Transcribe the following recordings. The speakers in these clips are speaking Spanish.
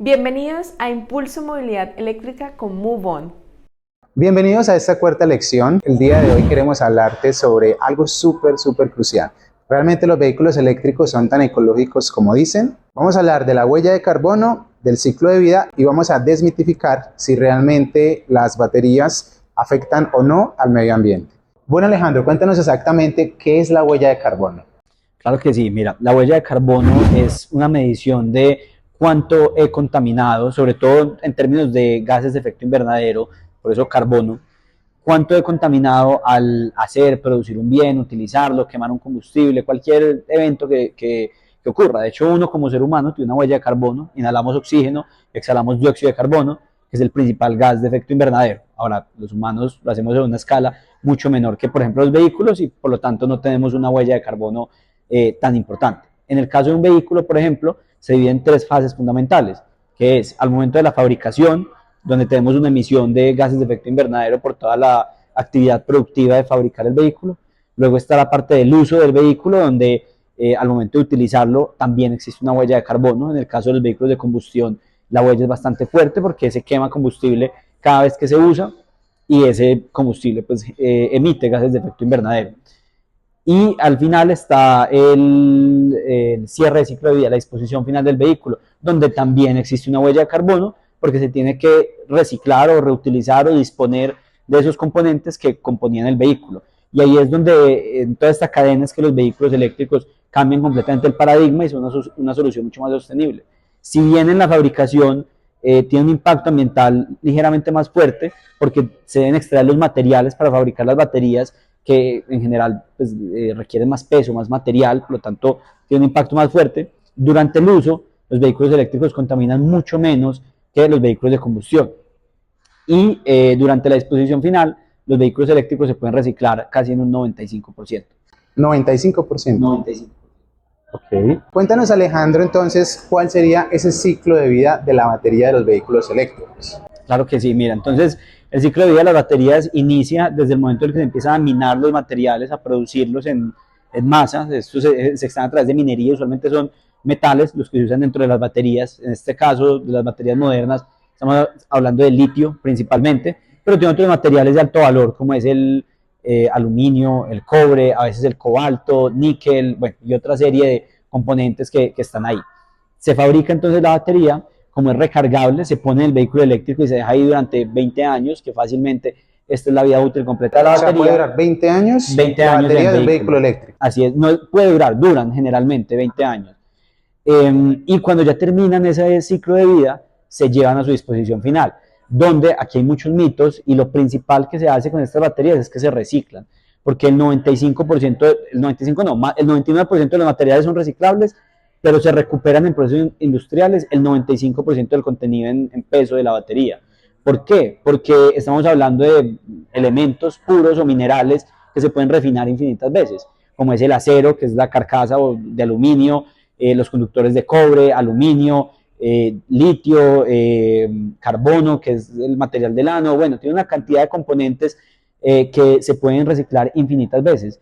Bienvenidos a Impulso Movilidad Eléctrica con MoveOn. Bienvenidos a esta cuarta lección. El día de hoy queremos hablarte sobre algo súper crucial. ¿Realmente los vehículos eléctricos son tan ecológicos como dicen? Vamos a hablar de la huella de carbono, del ciclo de vida y vamos a desmitificar si realmente las baterías afectan o no al medio ambiente. Bueno, Alejandro, cuéntanos exactamente qué es la huella de carbono. Claro que sí, mira, la huella de carbono es una medición de cuánto he contaminado, sobre todo en términos de gases de efecto invernadero, por eso carbono, cuánto he contaminado al hacer, producir un bien, utilizarlo, quemar un combustible, cualquier evento que ocurra. De hecho, uno como ser humano tiene una huella de carbono, inhalamos oxígeno, exhalamos dióxido de carbono, que es el principal gas de efecto invernadero. Ahora, los humanos lo hacemos en una escala mucho menor que, por ejemplo, los vehículos y por lo tanto no tenemos una huella de carbono tan importante. En el caso de un vehículo, por ejemplo, se divide en tres fases fundamentales, que es al momento de la fabricación, donde tenemos una emisión de gases de efecto invernadero por toda la actividad productiva de fabricar el vehículo. Luego está la parte del uso del vehículo, donde al momento de utilizarlo también existe una huella de carbono. En el caso de los vehículos de combustión, la huella es bastante fuerte porque se quema combustible cada vez que se usa y ese combustible pues, emite gases de efecto invernadero. Y al final está el cierre de ciclo de vida, la disposición final del vehículo, donde también existe una huella de carbono, porque se tiene que reciclar o reutilizar o disponer de esos componentes que componían el vehículo. Y ahí es donde en toda esta cadena es que los vehículos eléctricos cambian completamente el paradigma y son una solución mucho más sostenible. Si bien en la fabricación tiene un impacto ambiental ligeramente más fuerte, porque se deben extraer los materiales para fabricar las baterías, que en general pues, requieren más peso, más material, por lo tanto tiene un impacto más fuerte. Durante el uso, los vehículos eléctricos contaminan mucho menos que los vehículos de combustión. Y durante la disposición final, los vehículos eléctricos se pueden reciclar casi en un 95%. 95%. 95%. Ok. Cuéntanos, Alejandro, entonces, ¿cuál sería ese ciclo de vida de la batería de los vehículos eléctricos? Claro que sí, mira, entonces el ciclo de vida de las baterías inicia desde el momento en que se empiezan a minar los materiales, a producirlos en masa. Esto se extrae a través de minería, usualmente son metales los que se usan dentro de las baterías. En este caso, de las baterías modernas, estamos hablando de litio principalmente, pero tiene otros materiales de alto valor, como es el aluminio, el cobre, a veces el cobalto, níquel, bueno, y otra serie de componentes que están ahí. Se fabrica entonces la batería, como es recargable, se pone en el vehículo eléctrico y se deja ahí durante 20 años, que fácilmente esta es la vida útil completa de la batería. O sea, puede durar 20 años 20 la años batería del vehículo eléctrico. Así es, no puede duran generalmente 20 años. Y cuando ya terminan ese ciclo de vida, se llevan a su disposición final, donde aquí hay muchos mitos y lo principal que se hace con estas baterías es que se reciclan, porque el 95%, el 95 no, el 99% de los materiales son reciclables, pero se recuperan en procesos industriales el 95% del contenido en peso de la batería. ¿Por qué? Porque estamos hablando de elementos puros o minerales que se pueden refinar infinitas veces, como es el acero, que es la carcasa de aluminio, los conductores de cobre, aluminio, litio, carbono, que es el material del ano. Bueno, tiene una cantidad de componentes que se pueden reciclar infinitas veces.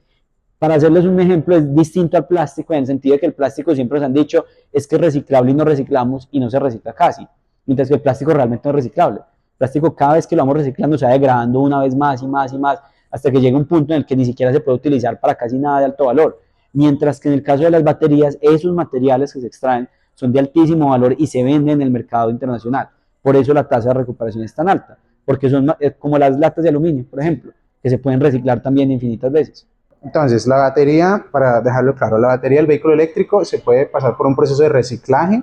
Para hacerles un ejemplo, es distinto al plástico en el sentido de que el plástico siempre nos han dicho es que es reciclable y no reciclamos y no se recicla casi, mientras que el plástico realmente no es reciclable. El plástico cada vez que lo vamos reciclando se va degradando una vez más y más y más hasta que llega un punto en el que ni siquiera se puede utilizar para casi nada de alto valor. Mientras que en el caso de las baterías, esos materiales que se extraen son de altísimo valor y se venden en el mercado internacional. Por eso la tasa de recuperación es tan alta, porque son como las latas de aluminio, por ejemplo, que se pueden reciclar también infinitas veces. Entonces, la batería, para dejarlo claro, la batería del vehículo eléctrico se puede pasar por un proceso de reciclaje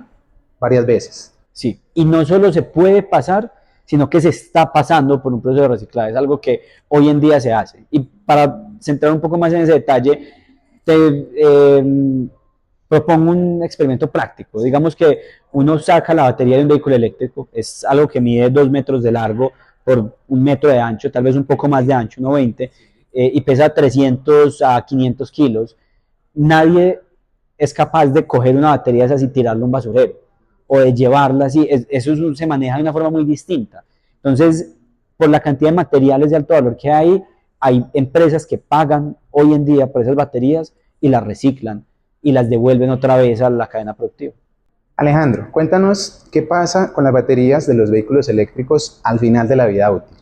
varias veces. Sí, y no solo se puede pasar, sino que se está pasando por un proceso de reciclaje. Es algo que hoy en día se hace. Y para centrar un poco más en ese detalle, te propongo un experimento práctico. Digamos que uno saca la batería de un vehículo eléctrico, es algo que mide 2 metros de largo por 1 metro de ancho, tal vez un poco más de ancho, 1,20, y pesa 300 a 500 kilos. Nadie es capaz de coger una batería así y tirarla a un basurero, o de llevarla así. Eso se maneja de una forma muy distinta. Entonces, por la cantidad de materiales de alto valor que hay empresas que pagan hoy en día por esas baterías y las reciclan y las devuelven otra vez a la cadena productiva. Alejandro, cuéntanos qué pasa con las baterías de los vehículos eléctricos al final de la vida útil.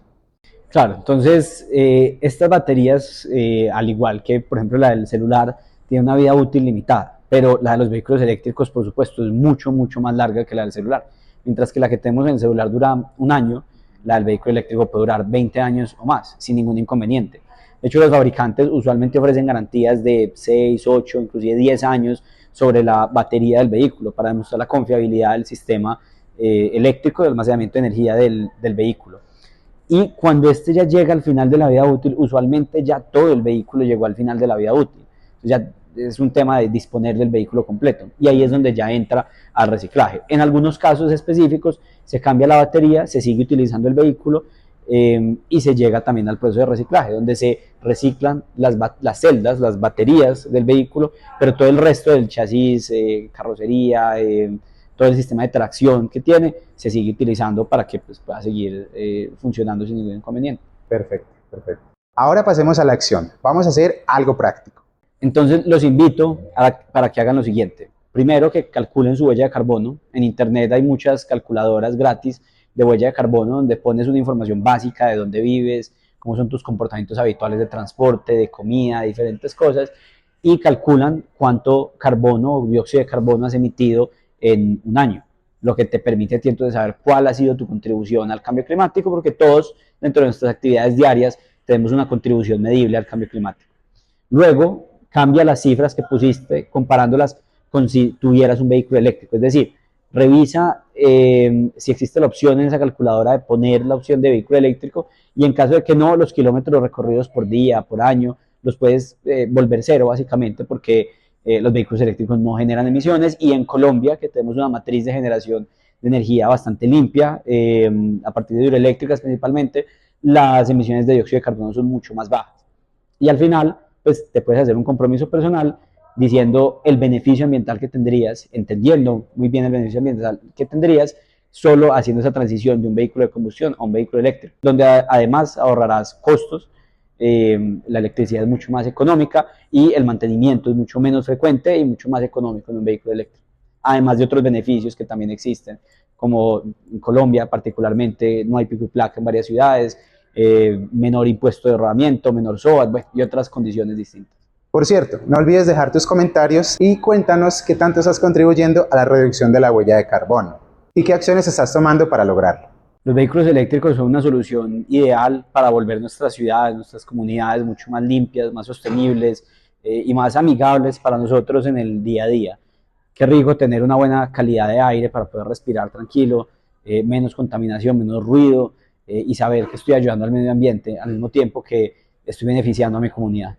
Claro, entonces estas baterías, al igual que por ejemplo la del celular, tiene una vida útil limitada, pero la de los vehículos eléctricos, por supuesto, es mucho, mucho más larga que la del celular. Mientras que la que tenemos en el celular dura un año, la del vehículo eléctrico puede durar 20 años o más, sin ningún inconveniente. De hecho, los fabricantes usualmente ofrecen garantías de 6, 8, inclusive 10 años sobre la batería del vehículo para demostrar la confiabilidad del sistema eléctrico de almacenamiento de energía del vehículo. Y cuando este ya llega al final de la vida útil, usualmente ya todo el vehículo llegó al final de la vida útil. Ya es un tema de disponer del vehículo completo. Y ahí es donde ya entra al reciclaje. En algunos casos específicos se cambia la batería, se sigue utilizando el vehículo y se llega también al proceso de reciclaje, donde se reciclan las celdas, las baterías del vehículo, pero todo el resto del chasis, carrocería, todo el sistema de tracción que tiene, se sigue utilizando para que pues, pueda seguir funcionando sin ningún inconveniente. Perfecto, perfecto. Ahora pasemos a la acción. Vamos a hacer algo práctico. Entonces los invito para que hagan lo siguiente. Primero, que calculen su huella de carbono. En internet hay muchas calculadoras gratis de huella de carbono donde pones una información básica de dónde vives, cómo son tus comportamientos habituales de transporte, de comida, diferentes cosas, y calculan cuánto carbono o dióxido de carbono has emitido en un año, lo que te permite entonces saber cuál ha sido tu contribución al cambio climático, porque todos dentro de nuestras actividades diarias tenemos una contribución medible al cambio climático. Luego, cambia las cifras que pusiste comparándolas con si tuvieras un vehículo eléctrico, es decir, revisa si existe la opción en esa calculadora de poner la opción de vehículo eléctrico y en caso de que no, los kilómetros recorridos por día, por año, los puedes volver cero básicamente porque los vehículos eléctricos no generan emisiones y en Colombia, que tenemos una matriz de generación de energía bastante limpia, a partir de hidroeléctricas principalmente, las emisiones de dióxido de carbono son mucho más bajas. Y al final, pues te puedes hacer un compromiso personal diciendo el beneficio ambiental que tendrías, entendiendo muy bien el beneficio ambiental que tendrías, solo haciendo esa transición de un vehículo de combustión a un vehículo eléctrico, donde además ahorrarás costos, la electricidad es mucho más económica y el mantenimiento es mucho menos frecuente y mucho más económico en un vehículo eléctrico. Además de otros beneficios que también existen, como en Colombia particularmente no hay pico y placa en varias ciudades, menor impuesto de rodamiento, menor SOAT, bueno, y otras condiciones distintas. Por cierto, no olvides dejar tus comentarios y cuéntanos qué tanto estás contribuyendo a la reducción de la huella de carbono y qué acciones estás tomando para lograrlo. Los vehículos eléctricos son una solución ideal para volver nuestras ciudades, nuestras comunidades mucho más limpias, más sostenibles y más amigables para nosotros en el día a día. Qué rico tener una buena calidad de aire para poder respirar tranquilo, menos contaminación, menos ruido y saber que estoy ayudando al medio ambiente al mismo tiempo que estoy beneficiando a mi comunidad.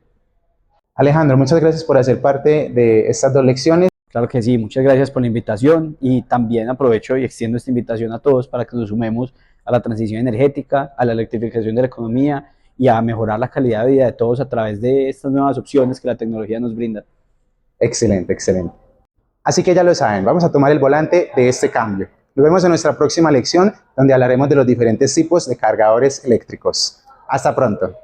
Alejandro, muchas gracias por hacer parte de estas 2 lecciones. Claro que sí, muchas gracias por la invitación y también aprovecho y extiendo esta invitación a todos para que nos sumemos a la transición energética, a la electrificación de la economía y a mejorar la calidad de vida de todos a través de estas nuevas opciones que la tecnología nos brinda. Excelente, excelente. Así que ya lo saben, vamos a tomar el volante de este cambio. Nos vemos en nuestra próxima lección donde hablaremos de los diferentes tipos de cargadores eléctricos. Hasta pronto.